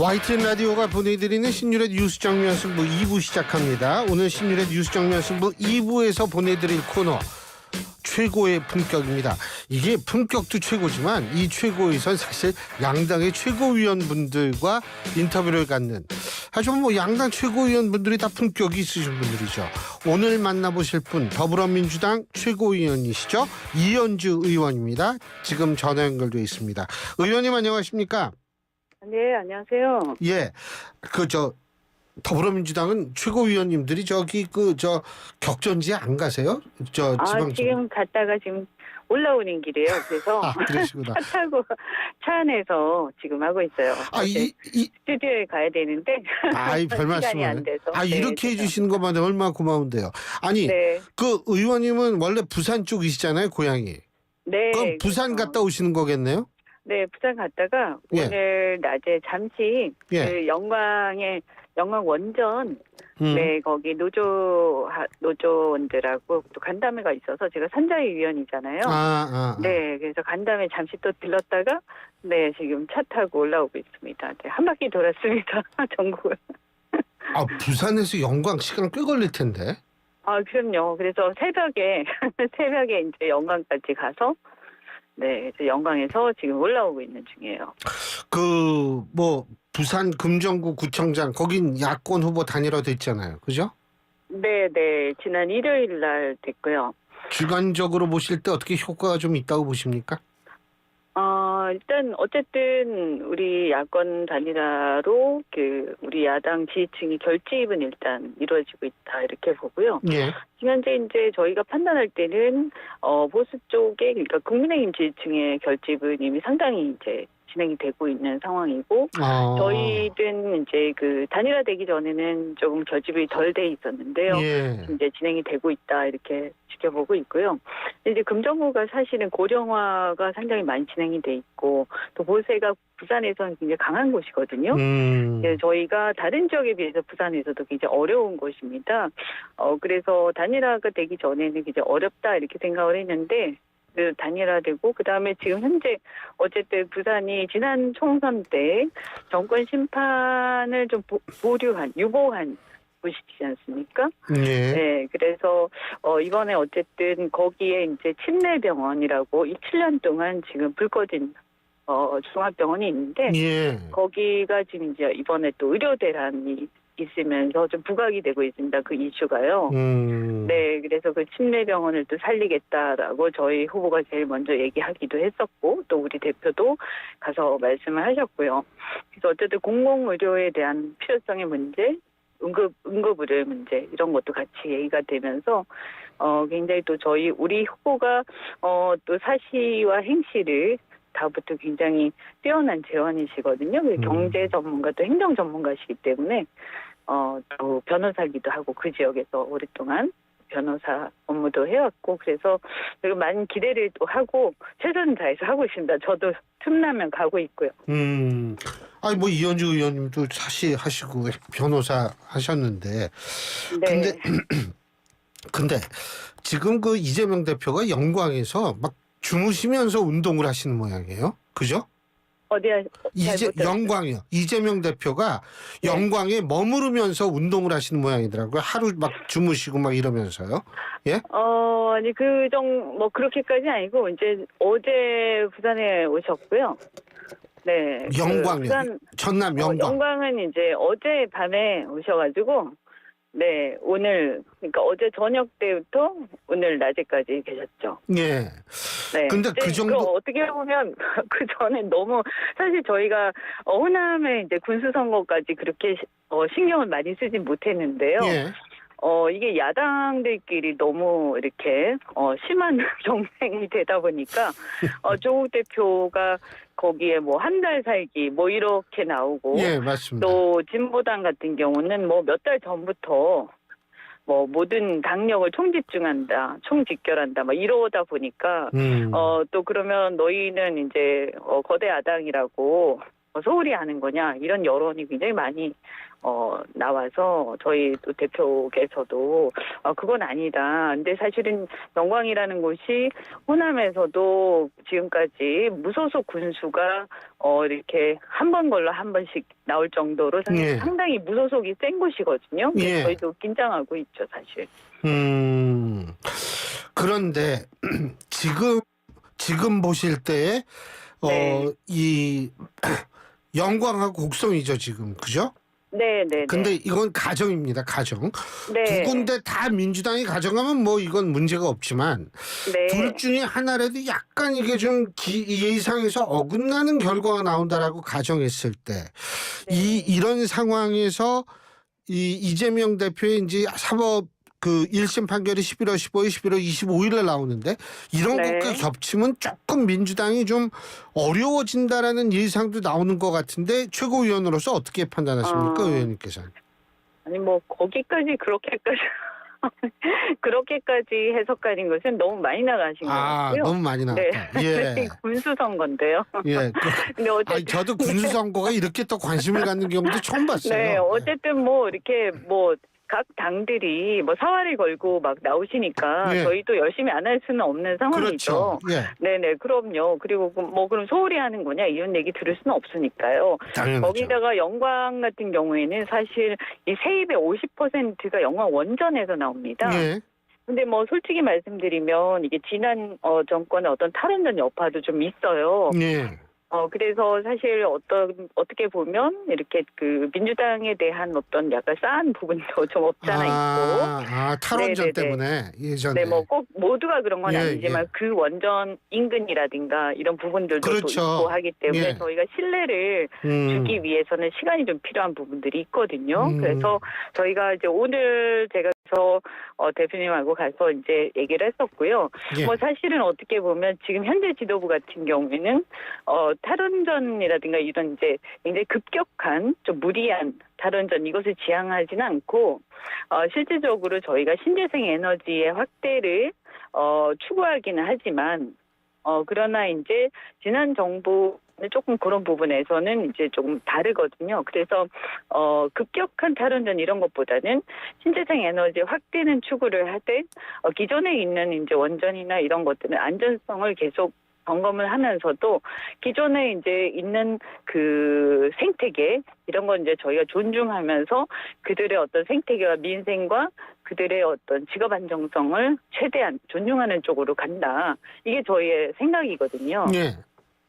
YTN 라디오가 보내드리는 신유의 뉴스 정면 승부 2부 시작합니다. 오늘 신유의 뉴스 정면 승부 2부에서 보내드릴 코너 최고의 품격입니다. 이게 품격도 최고지만 이 최고에선 사실 양당의 최고위원분들과 인터뷰를 갖는, 하지만 뭐 양당 최고위원분들이 다 품격이 있으신 분들이죠. 오늘 만나보실 분 더불어민주당 최고위원이시죠. 이현주 의원입니다. 지금 전화 연결되어 있습니다. 의원님 안녕하십니까? 네, 안녕하세요. 예, 더불어민주당은 최고위원님들이 격전지에 안 가세요? 지방 지금 갔다가 지금 올라오는 길이에요. 그래서 그러시구나. 차 타고 차 안에서 지금 하고 있어요. 스튜디오에 가야 되는데 별 시간이 안 말씀을. 돼서. 이렇게 해주시는 것만 얼마나 고마운데요. 네. 그 의원님은 원래 부산 쪽이시잖아요, 고향이. 네. 그럼 부산 그렇죠. 갔다 오시는 거겠네요? 네, 부산 갔다가 예. 오늘 낮에 잠시 그 영광 원전 네, 거기 노조원들하고 또 간담회가 있어서 제가 선자위 위원이잖아요. 네, 그래서 간담회 잠시 또 들렀다가 네, 지금 차 타고 올라오고 있습니다. 네, 한 바퀴 돌았습니다. 전국을. 부산에서 영광 시간 꽤 걸릴 텐데. 그럼요. 그래서 새벽에 이제 영광까지 가서 네, 이제 영광에서 지금 올라오고 있는 중이에요. 부산 금정구 구청장 거긴 야권 후보 단일화 됐잖아요, 그죠? 네, 지난 일요일 날 됐고요. 주관적으로 보실 때 어떻게 효과가 좀 있다고 보십니까? 일단 어쨌든 우리 야권 단일화로 우리 야당 지지층이 결집은 일단 이루어지고 있다 이렇게 보고요. 예. 지금 현재 이제 저희가 판단할 때는 보수 쪽에 그러니까 국민의힘 지지층의 결집은 이미 상당히 이제 진행이 되고 있는 상황이고 저희는 이제 단일화되기 전에는 조금 결집이 덜 돼 있었는데요. 예. 이제 진행이 되고 있다 이렇게 지켜보고 있고요. 이제 금정구가 사실은 고령화가 상당히 많이 진행이 돼 있고 또 보세가 부산에서는 굉장히 강한 곳이거든요. 저희가 다른 지역에 비해서 부산에서도 굉장히 어려운 곳입니다. 그래서 단일화가 되기 전에는 굉장히 어렵다 이렇게 생각을 했는데 단일화되고 그다음에 지금 현재 어쨌든 부산이 지난 총선 때 정권 심판을 좀 유보한 곳이지 않습니까? 예. 네, 그래서 이번에 어쨌든 거기에 이제 침례병원이라고 이 7년 동안 지금 불 꺼진 종합병원이 있는데 예. 거기가 지금 이제 이번에 또 의료 대란이 있으면서 좀 부각이 되고 있습니다. 그 이슈가요. 네, 그래서 그 침례병원을 또 살리겠다라고 저희 후보가 제일 먼저 얘기하기도 했었고 또 우리 대표도 가서 말씀을 하셨고요. 그래서 어쨌든 공공의료에 대한 필요성의 문제, 응급의료의 문제 이런 것도 같이 얘기가 되면서 굉장히 또 우리 후보가 또 사시와 행시를 다부터 굉장히 뛰어난 재원이시거든요. 경제 전문가 또 행정 전문가시기 때문에 또 변호사기도 하고 그 지역에서 오랫동안 변호사 업무도 해왔고 그래서 되게 많은 기대를 또 하고 최선을 다해서 하고 있습니다. 저도 틈나면 가고 있고요. 이현주 의원님도 사시 하시고 변호사 하셨는데 네. 근데 지금 그 이재명 대표가 영광에서 막 주무시면서 운동을 하시는 모양이에요. 그죠? 어디야? 영광이요. 이재명 대표가 네. 영광에 머무르면서 운동을 하시는 모양이더라고요. 하루 막 주무시고 막 이러면서요. 예? 아니 그렇게까지 아니고 이제 어제 부산에 오셨고요. 네. 영광이요. 전남 영광. 영광은 이제 어제 밤에 오셔가지고 네, 그러니까 어제 저녁 때부터 오늘 낮에까지 계셨죠. 예. 네. 근데 그 정도. 어떻게 보면 그 전에 너무 사실 저희가 호남에 이제 군수선거까지 그렇게 신경을 많이 쓰진 못했는데요. 예. 이게 야당들끼리 너무 이렇게 심한 경쟁이 되다 보니까 조국 대표가 거기에 한 달 살기 이렇게 나오고 예, 맞습니다. 또 진보당 같은 경우는 몇 달 전부터 모든 당력을 총집결한다 이러다 보니까 또 그러면 너희는 이제 거대 야당이라고 소홀히 하는 거냐 이런 여론이 굉장히 많이 나와서 저희 또 대표께서도 그건 아니다. 근데 사실은 영광이라는 곳이 호남에서도 지금까지 무소속 군수가 이렇게 한 번 걸러 한 번씩 나올 정도로 예. 상당히 무소속이 센 곳이거든요. 그래서 예. 저희도 긴장하고 있죠, 사실. 그런데 지금 보실 때에 네. 이 영광하고 곡성이죠 지금, 그죠? 네. 근데 이건 가정입니다, 가정. 네. 두 군데 다 민주당이 가져가면 뭐 이건 문제가 없지만 네. 둘 중에 하나라도 약간 이게 좀 예상에서 어긋나는 결과가 나온다라고 가정했을 때 이런 상황에서 이재명 대표의 이제 사법 그 1심 판결이 11월 15일, 11월 25일에 나오는데 이런 네. 것과 겹치면 조금 민주당이 좀 어려워진다라는 예상도 나오는 것 같은데 최고위원으로서 어떻게 판단하십니까, 의원님께서는? 아니 뭐 거기까지 그렇게까지 해석하는 것은 너무 많이 나가신 것 같고요. 너무 많이 나왔다. 예. 군수 선거인데요. 예. 근데 어쨌든 저도 군수 선거가 이렇게 또 관심을 갖는 경우도 처음 봤어요. 네, 어쨌든 뭐 이렇게 뭐 각 당들이 뭐 사활을 걸고 막 나오시니까 예. 저희도 열심히 안 할 수는 없는 상황이죠. 그렇죠. 예. 네네, 그럼요. 그리고 뭐 그럼 소홀히 하는 거냐 이런 얘기 들을 수는 없으니까요. 당연하죠. 거기다가 영광 같은 경우에는 사실 이 세입의 50%가 영광 원전에서 나옵니다. 예. 근데 뭐 솔직히 말씀드리면 이게 지난 정권의 어떤 탈원전 여파도 좀 있어요. 예. 그래서 사실 어떻게 보면 이렇게 그 민주당에 대한 어떤 약간 싸한 부분도 좀 없잖아 있고. 탈원전 네네네. 때문에 예전에. 네, 뭐 꼭 모두가 그런 건 예, 아니지만 예. 그 원전 인근이라든가 이런 부분들도 또 그렇죠. 있고 하기 때문에 예. 저희가 신뢰를 주기 위해서는 시간이 좀 필요한 부분들이 있거든요. 그래서 저희가 이제 오늘 제가 대표님하고 가서 이제 얘기를 했었고요. 예. 뭐 사실은 어떻게 보면 지금 현재 지도부 같은 경우에는 탈원전이라든가 이런 이제 굉장히 급격한 좀 무리한 탈원전 이것을 지향하지는 않고 실질적으로 저희가 신재생 에너지의 확대를 추구하기는 하지만 그러나 이제 지난 정부 조금 그런 부분에서는 이제 조금 다르거든요. 그래서 급격한 탈원전 이런 것보다는 신재생 에너지 확대는 추구를 하되 기존에 있는 이제 원전이나 이런 것들은 안전성을 계속 점검을 하면서도 기존에 이제 있는 그 생태계 이런 건 이제 저희가 존중하면서 그들의 어떤 생태계와 민생과 그들의 어떤 직업 안정성을 최대한 존중하는 쪽으로 간다. 이게 저희의 생각이거든요. 예.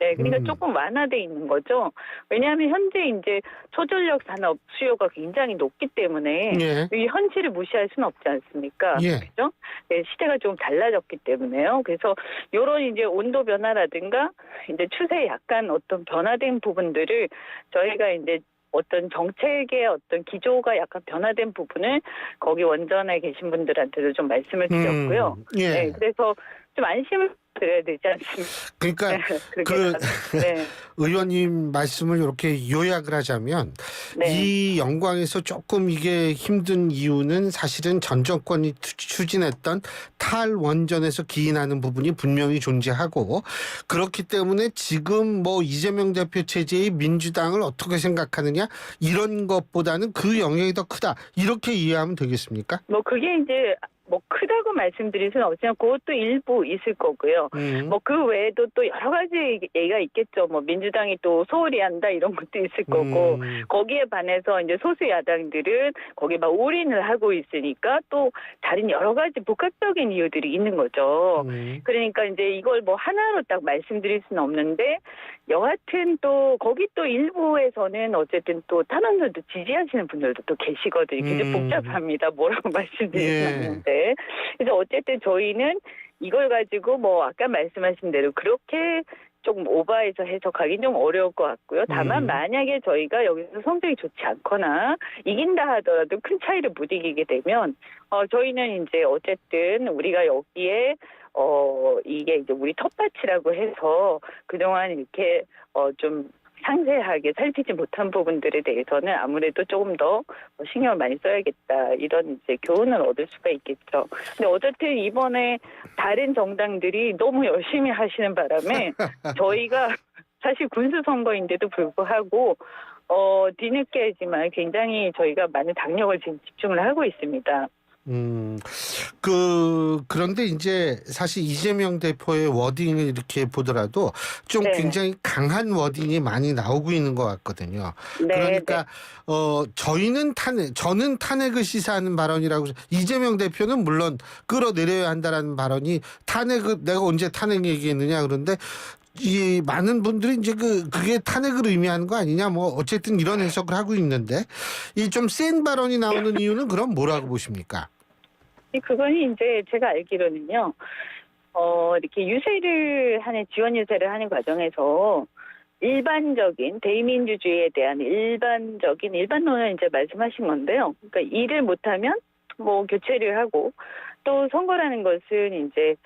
네, 그러니까 조금 완화돼 있는 거죠. 왜냐하면 현재 이제 초전력 산업 수요가 굉장히 높기 때문에 예. 이 현실을 무시할 수는 없지 않습니까? 예. 그죠? 네, 시대가 좀 달라졌기 때문에요. 그래서 이런 이제 온도 변화라든가 이제 추세에 약간 어떤 변화된 부분들을 저희가 이제 어떤 정책의 어떤 기조가 약간 변화된 부분을 거기 원전에 계신 분들한테도 좀 말씀을 드렸고요. 예. 네, 그래서 좀 안심을 드려야 되지 않습니까? 그러니까 네. 의원님 말씀을 이렇게 요약을 하자면 네. 이 영광에서 조금 이게 힘든 이유는 사실은 전 정권이 추진했던 탈원전에서 기인하는 부분이 분명히 존재하고 그렇기 때문에 지금 뭐 이재명 대표 체제의 민주당을 어떻게 생각하느냐 이런 것보다는 그 영향이 더 크다 이렇게 이해하면 되겠습니까? 뭐 그게 이제 뭐 크다고 말씀드릴 수는 없지만 그것도 일부 있을 거고요. 뭐 그 외에도 또 여러 가지 얘기가 있겠죠. 뭐 민주당이 또 소홀히 한다 이런 것도 있을 거고 거기에 반해서 이제 소수 야당들은 거기에 막 올인을 하고 있으니까 또 다른 여러 가지 복합적인 이유들이 있는 거죠. 그러니까 이제 이걸 뭐 하나로 딱 말씀드릴 수는 없는데 여하튼 또 거기 또 일부에서는 어쨌든 또 탄원전도 지지하시는 분들도 또 계시거든요. 굉장히 복잡합니다. 뭐라고 말씀드릴 수는 없는데. 그래서 어쨌든 저희는 이걸 가지고 뭐 아까 말씀하신 대로 그렇게 조금 오버해서 해석하기는 좀 어려울 것 같고요. 다만 만약에 저희가 여기서 성적이 좋지 않거나 이긴다 하더라도 큰 차이를 못 이기게 되면 저희는 이제 어쨌든 우리가 여기에 이게 이제 우리 텃밭이라고 해서 그동안 이렇게 좀 상세하게 살피지 못한 부분들에 대해서는 아무래도 조금 더 신경을 많이 써야겠다 이런 이제 교훈을 얻을 수가 있겠죠. 근데 어쨌든 이번에 다른 정당들이 너무 열심히 하시는 바람에 저희가 사실 군수 선거인데도 불구하고 뒤늦게지만 굉장히 저희가 많은 당력을 지금 집중을 하고 있습니다. 그런데 이제 사실 이재명 대표의 워딩을 이렇게 보더라도 좀 네. 굉장히 강한 워딩이 많이 나오고 있는 것 같거든요. 네, 그러니까, 저는 탄핵을 시사하는 발언이라고, 이재명 대표는 물론 끌어내려야 한다라는 발언이 내가 언제 탄핵 얘기했느냐, 그런데 이 많은 분들이 이제 그게 탄핵을 의미하는 거 아니냐, 뭐 어쨌든 이런 해석을 하고 있는데, 이 좀 센 발언이 나오는 이유는 그럼 뭐라고 보십니까? 그건 이제 제가 알기로는요, 이렇게 지원 유세를 하는 과정에서 일반적인 대의민주주의에 대한 일반론을 이제 말씀하신 건데요. 그러니까 일을 못하면 뭐 교체를 하고, 또 선거라는 것은 이제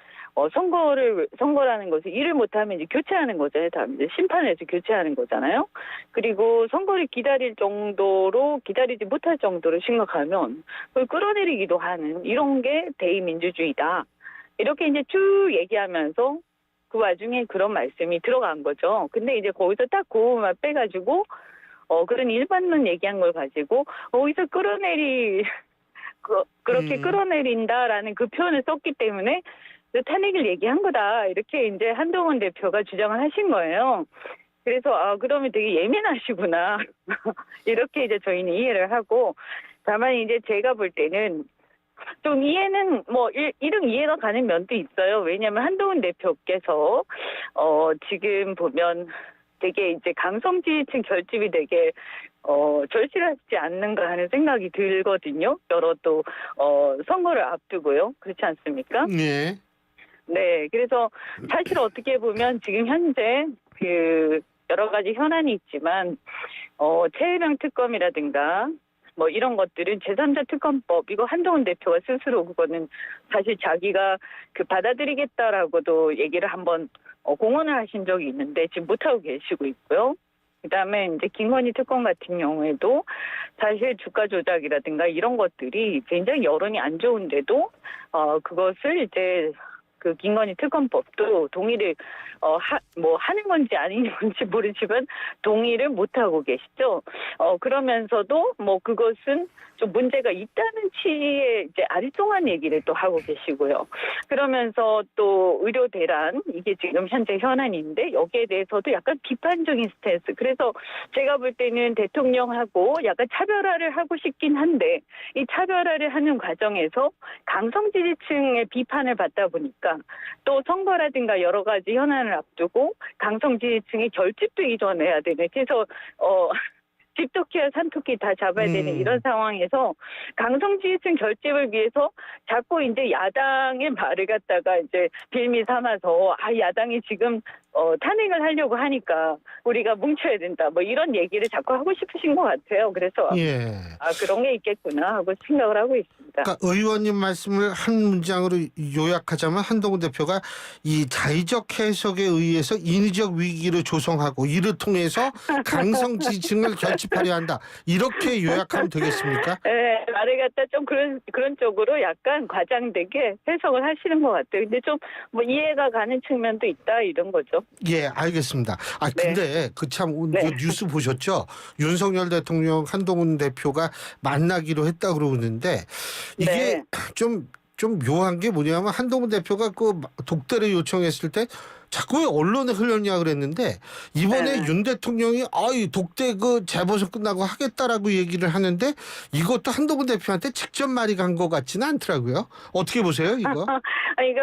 선거라는 것은 일을 못하면 이제 교체하는 거잖아요. 다음 이제 심판에서 교체하는 거잖아요. 그리고 선거를 기다리지 못할 정도로 심각하면 그걸 끌어내리기도 하는 이런 게 대의민주주의다. 이렇게 이제 쭉 얘기하면서 그 와중에 그런 말씀이 들어간 거죠. 근데 이제 거기서 딱 그거만 빼가지고 그런 일반론 얘기한 걸 가지고 거기서 그렇게 끌어내린다라는 그 표현을 썼기 때문에 탄핵을 얘기한 거다. 이렇게 이제 한동훈 대표가 주장을 하신 거예요. 그래서 그러면 되게 예민하시구나. 이렇게 이제 저희는 이해를 하고, 다만 이제 제가 볼 때는 좀 이해는 이런 이해가 가는 면도 있어요. 왜냐하면 한동훈 대표께서 지금 보면 되게 이제 강성 지지층 결집이 되게 절실하지 않는가 하는 생각이 들거든요. 여러 또 선거를 앞두고요. 그렇지 않습니까? 네. 네, 그래서 사실 어떻게 보면 지금 현재 여러 가지 현안이 있지만 최혜병 특검이라든가 뭐 이런 것들은 제3자 특검법, 이거 한동훈 대표가 스스로 그거는 사실 자기가 받아들이겠다라고도 얘기를 한번 공언을 하신 적이 있는데 지금 못하고 계시고 있고요. 그다음에 이제 김건희 특검 같은 경우에도 사실 주가 조작이라든가 이런 것들이 굉장히 여론이 안 좋은데도 그것을 이제 김건희 특검법도 동의를 하는 건지 아닌 건지 모르지만 동의를 못 하고 계시죠. 그러면서도 그것은 좀 문제가 있다는 취지의 이제 아리송한 얘기를 또 하고 계시고요. 그러면서 또 의료 대란, 이게 지금 현재 현안인데 여기에 대해서도 약간 비판적인 스탠스. 그래서 제가 볼 때는 대통령하고 약간 차별화를 하고 싶긴 한데 이 차별화를 하는 과정에서 강성 지지층의 비판을 받다 보니까 또 선거라든가 여러 가지 현안을 앞두고 강성 지지층의 결집도 이전해야 되는, 그래서 집토끼와 산토끼 다 잡아야 되는 이런 상황에서 강성 지지층 결집을 위해서 자꾸 이제 야당의 말을 갖다가 이제 빌미 삼아서 야당이 지금 탄핵을 하려고 하니까 우리가 뭉쳐야 된다, 뭐 이런 얘기를 자꾸 하고 싶으신 것 같아요. 그래서 예. 그런 게 있겠구나 하고 생각을 하고 있습니다. 그러니까 의원님 말씀을 한 문장으로 요약하자면 한동훈 대표가 이 자의적 해석에 의해서 인위적 위기를 조성하고 이를 통해서 강성 지지층을 결집하려 한다, 이렇게 요약하면 되겠습니까? 네, 말을 갖다 좀 그런 쪽으로 약간 과장되게 해석을 하시는 것 같아요. 근데 좀 이해가 가는 측면도 있다, 이런 거죠. 예, 알겠습니다. 근데 네. 뉴스 보셨죠? 윤석열 대통령 한동훈 대표가 만나기로 했다 그러는데 이게 네. 좀 묘한 게 뭐냐면 한동훈 대표가 독대를 요청했을 때 자꾸 언론에 흘렸냐 그랬는데 이번에 네. 윤 대통령이 독대 재보선 끝나고 하겠다라고 얘기를 하는데 이것도 한동훈 대표한테 직접 말이 간 것 같지는 않더라고요. 어떻게 보세요, 이거?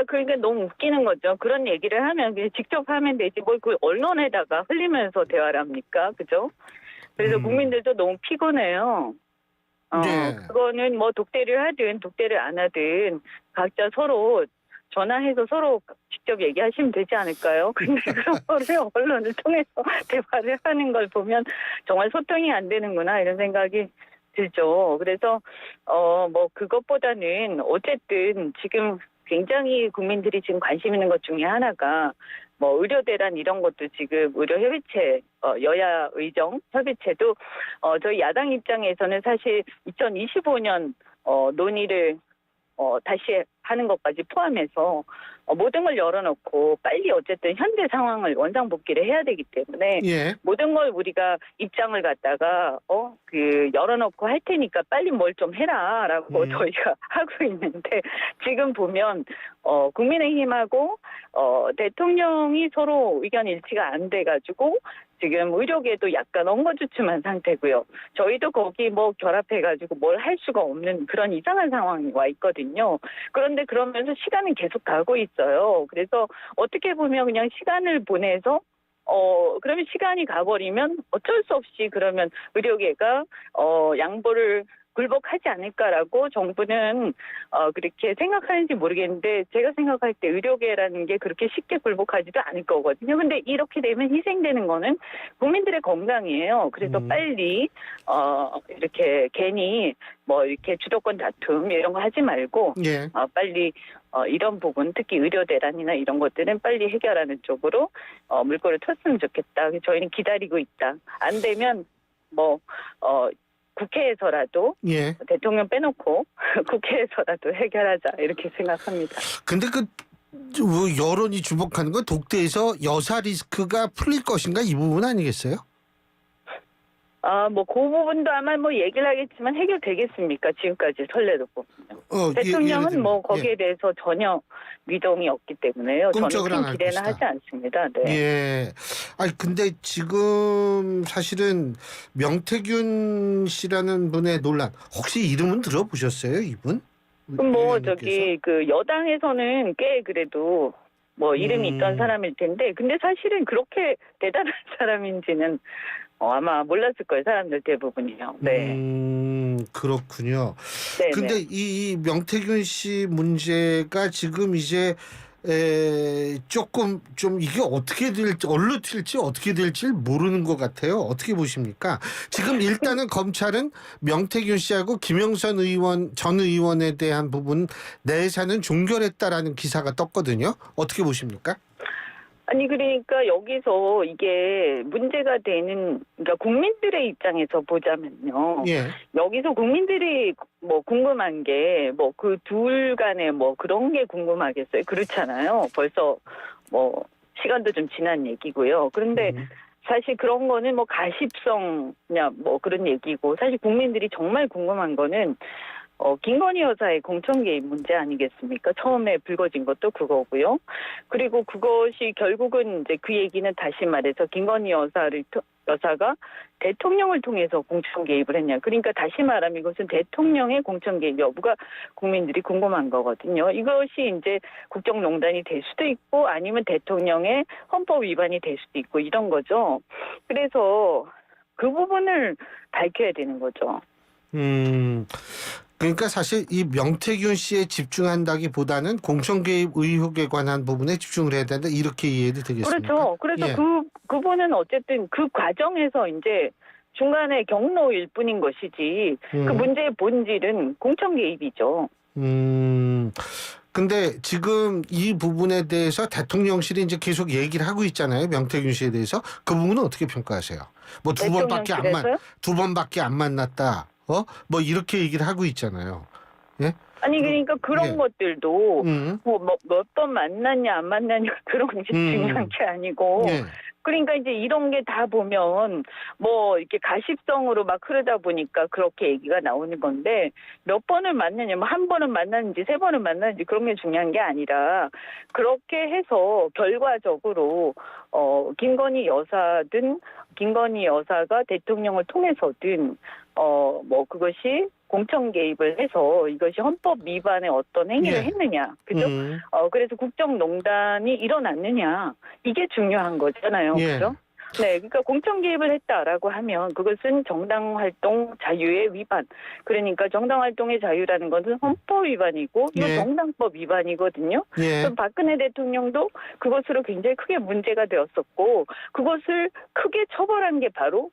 그러니까 너무 웃기는 거죠. 그런 얘기를 하면 그냥 직접 하면 되지 뭘 그 언론에다가 흘리면서 대화를 합니까? 그죠? 그래서 국민들도 너무 피곤해요. 네. 그거는 독대를 하든 독대를 안 하든 각자 서로 전화해서 서로 직접 얘기하시면 되지 않을까요? 근데 그런 거를 언론을 통해서 대화를 하는 걸 보면 정말 소통이 안 되는구나, 이런 생각이 들죠. 그래서 그것보다는 어쨌든 지금 굉장히 국민들이 지금 관심 있는 것 중에 하나가 의료 대란 이런 것도 지금 의료 협의체, 여야 의정 협의체도 저희 야당 입장에서는 사실 2025년 논의를 다시 하는 것까지 포함해서 모든 걸 열어놓고 빨리 어쨌든 현재 상황을 원상복귀를 해야 되기 때문에 예. 모든 걸 우리가 입장을 갖다가 열어놓고 할 테니까 빨리 뭘 좀 해라라고 저희가 하고 있는데 지금 보면 국민의힘하고 대통령이 서로 의견 일치가 안 돼가지고 지금 의료계도 약간 엉거주춤한 상태고요. 저희도 거기 뭐 결합해가지고 뭘 할 수가 없는 그런 이상한 상황이 와 있거든요. 그런데 그러면서 시간은 계속 가고 있어요. 그래서 어떻게 보면 그냥 시간을 보내서 그러면 시간이 가버리면 어쩔 수 없이 그러면 의료계가 양보를 굴복하지 않을까라고 정부는 그렇게 생각하는지 모르겠는데 제가 생각할 때 의료계라는 게 그렇게 쉽게 굴복하지도 않을 거거든요. 근데 이렇게 되면 희생되는 거는 국민들의 건강이에요. 그래서 빨리 이렇게 괜히 뭐 이렇게 주도권 다툼 이런 거 하지 말고 예. 빨리 이런 부분 특히 의료 대란이나 이런 것들은 빨리 해결하는 쪽으로 물꼬를 텄으면 좋겠다. 저희는 기다리고 있다. 안 되면 국회에서라도 예. 대통령 빼놓고 국회에서라도 해결하자 이렇게 생각합니다. 근데 여론이 주목하는 건 독대에서 여사 리스크가 풀릴 것인가 이 부분 아니겠어요? 그 부분도 아마 얘기를 하겠지만 해결되겠습니까? 지금까지 선례도 보면. 대통령은 거기에 대해서 전혀 미동이 없기 때문에요. 저는 큰 기대는 하지 않습니다. 네. 예. 아니 근데 지금 사실은 명태균 씨라는 분의 논란 혹시 이름은 들어보셨어요, 이분? 여당에서는 꽤 그래도 이름이 있던 사람일 텐데 근데 사실은 그렇게 대단한 사람인지는 아마 몰랐을 거예요. 사람들 대부분이요. 네. 그렇군요. 네. 근데 이 명태균 씨 문제가 지금 이제 조금 좀 이게 어떻게 될지 어디로 튈지 어떻게 될지 모르는 것 같아요. 어떻게 보십니까? 지금 일단은 검찰은 명태균 씨하고 김영선 전 의원에 대한 부분 내사는 종결했다라는 기사가 떴거든요. 어떻게 보십니까? 아니 그러니까 여기서 이게 문제가 되는 그러니까 국민들의 입장에서 보자면요. 예. 여기서 국민들이 궁금한 게 그 둘 간에 그런 게 궁금하겠어요. 그렇잖아요. 벌써 시간도 좀 지난 얘기고요. 그런데 사실 그런 거는 가십성이냐 그런 얘기고 사실 국민들이 정말 궁금한 거는 김건희 여사의 공천 개입 문제 아니겠습니까? 처음에 불거진 것도 그거고요. 그리고 그것이 결국은 이제 그 얘기는 다시 말해서 김건희 여사가 대통령을 통해서 공천 개입을 했냐. 그러니까 다시 말하면 이것은 대통령의 공천 개입 여부가 국민들이 궁금한 거거든요. 이것이 이제 국정농단이 될 수도 있고 아니면 대통령의 헌법 위반이 될 수도 있고 이런 거죠. 그래서 그 부분을 밝혀야 되는 거죠. 그러니까 사실 이 명태균 씨에 집중한다기보다는 공천 개입 의혹에 관한 부분에 집중을 해야 된다 이렇게 이해도 되겠습니까? 그렇죠. 그래서 예. 그분은 어쨌든 그 과정에서 이제 중간에 경로일 뿐인 것이지 그 문제의 본질은 공천 개입이죠. 근데 지금 이 부분에 대해서 대통령실이 이제 계속 얘기를 하고 있잖아요. 명태균 씨에 대해서 그 부분은 어떻게 평가하세요? 두 번밖에 안 만났다. 이렇게 얘기를 하고 있잖아요. 예? 아니 그러니까 그런 것들도 몇 번 만났냐 안 만났냐 그런 게 중요한 게 아니고 예. 그러니까 이제 이런 게 다 보면 이렇게 가십성으로 막 흐르다 보니까 그렇게 얘기가 나오는 건데 몇 번을 만났냐 한 번은 만났는지 세 번은 만났는지 그런 게 중요한 게 아니라 그렇게 해서 결과적으로 김건희 여사가 대통령을 통해서든 그것이 공천 개입을 해서 이것이 헌법 위반의 어떤 행위를 했느냐. 그죠? 그래서 국정농단이 일어났느냐. 이게 중요한 거잖아요. 예. 그죠? 네. 그러니까 공천 개입을 했다라고 하면 그것은 정당활동 자유의 위반. 그러니까 정당활동의 자유라는 것은 헌법 위반이고 이거 정당법 위반이거든요. 예. 그럼 박근혜 대통령도 그것으로 굉장히 크게 문제가 되었었고 그것을 크게 처벌한 게 바로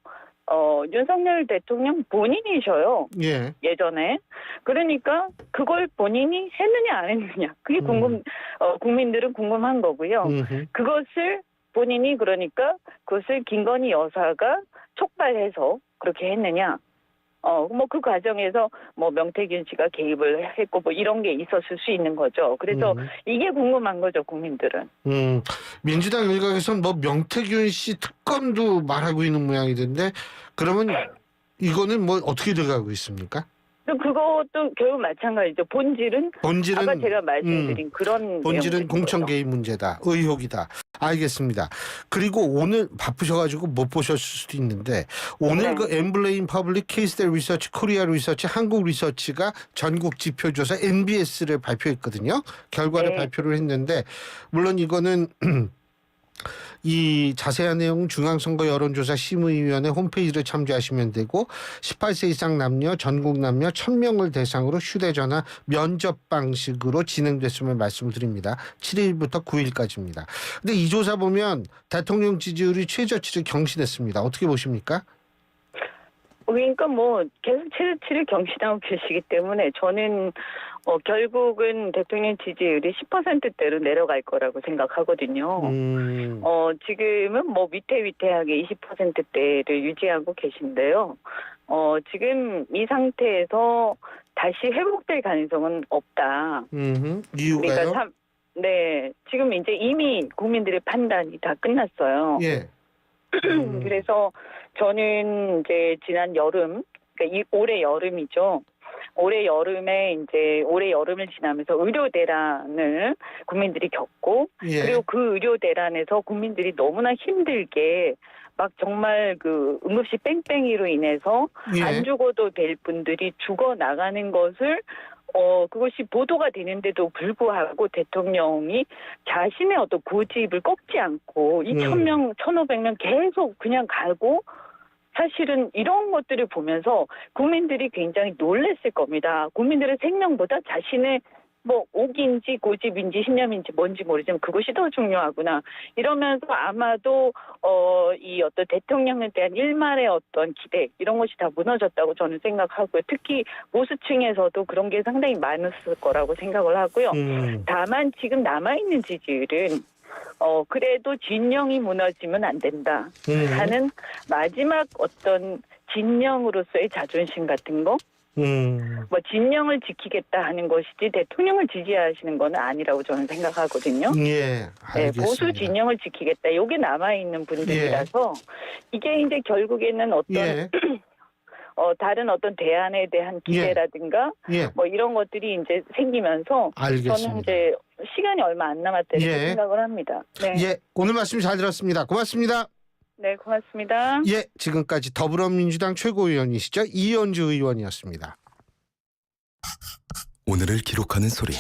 윤석열 대통령 본인이셔요. 예. 예전에. 그러니까 그걸 본인이 했느냐 안 했느냐. 그게 국민들은 궁금한 거고요. 그것을 본인이 그러니까 그것을 김건희 여사가 촉발해서 그렇게 했느냐. 뭐 그 과정에서 뭐 명태균 씨가 개입을 했고 뭐 이런 게 있었을 수 있는 거죠. 그래서 이게 궁금한 거죠, 국민들은. 민주당 일각에서는 뭐 명태균 씨 특검도 말하고 있는 모양이던데 그러면 이거는 뭐 어떻게 돼가고 있습니까? 그것도 결국 마찬가지죠. 본질은 아까 제가 말씀드린 그런 본질은 공천 거죠. 개입 문제다. 의혹이다. 알겠습니다. 그리고 오늘 바쁘셔가지고 못 보셨을 수도 있는데 오늘 네. 그 엠블레인 퍼블릭 케이스대 리서치 코리아 리서치 한국 리서치가 전국 지표조사 NBS를 발표했거든요. 결과를 네. 발표를 했는데 물론 이거는 이 자세한 내용 중앙선거 여론조사 심의위원회 홈페이지를 참조하시면 되고 18세 이상 남녀 전국 남녀 1000명을 대상으로 휴대전화 면접 방식으로 진행됐음을 말씀드립니다. 7일부터 9일까지입니다. 근데 이 조사 보면 대통령 지지율이 최저치를 경신했습니다. 어떻게 보십니까? 그러니까 뭐 계속 최저치를 경신하고 계시기 때문에 저는 결국은 대통령 지지율이 10%대로 내려갈 거라고 생각하거든요. 지금은 뭐 위태위태하게 20%대를 유지하고 계신데요. 지금 이 상태에서 다시 회복될 가능성은 없다. 이유가요? 그러니까 네, 지금 이제 이미 국민들의 판단이 다 끝났어요. 예. 그래서 저는 이제 지난 여름, 그러니까 올해 여름이죠. 올해 여름을 지나면서 의료 대란을 국민들이 겪고 예. 그리고 그 의료 대란에서 국민들이 너무나 힘들게 막 정말 그 응급실 뺑뺑이로 인해서 예. 안 죽어도 될 분들이 죽어 나가는 것을 그것이 보도가 되는데도 불구하고 대통령이 자신의 어떤 고집을 꺾지 않고 이 1000명, 1500명 계속 그냥 가고 사실은 이런 것들을 보면서 국민들이 굉장히 놀랐을 겁니다. 국민들의 생명보다 자신의 뭐 옥인지 고집인지 신념인지 뭔지 모르지만 그것이 더 중요하구나. 이러면서 아마도 이 어떤 대통령에 대한 일말의 어떤 기대 이런 것이 다 무너졌다고 저는 생각하고요. 특히 보수층에서도 그런 게 상당히 많았을 거라고 생각을 하고요. 다만 지금 남아있는 지지율은 그래도 진영이 무너지면 안 된다 하는 마지막 어떤 진영으로서의 자존심 같은 거 뭐 진영을 지키겠다 하는 것이지 대통령을 지지하시는 건 아니라고 저는 생각하거든요. 예, 알겠습니다. 네, 보수 진영을 지키겠다. 요게 남아있는 분들이라서 이게 이제 결국에는 어떤 예. 다른 어떤 대안에 대한 기대라든가 예. 뭐 이런 것들이 이제 생기면서 알겠습니다. 저는 이제 시간이 얼마 안 남았다 이렇게 예. 생각을 합니다. 네. 예, 오늘 말씀 잘 들었습니다. 고맙습니다. 네, 고맙습니다. 예, 지금까지 더불어민주당 최고위원이시죠? 이현주 의원이었습니다. 오늘을 기록하는 소리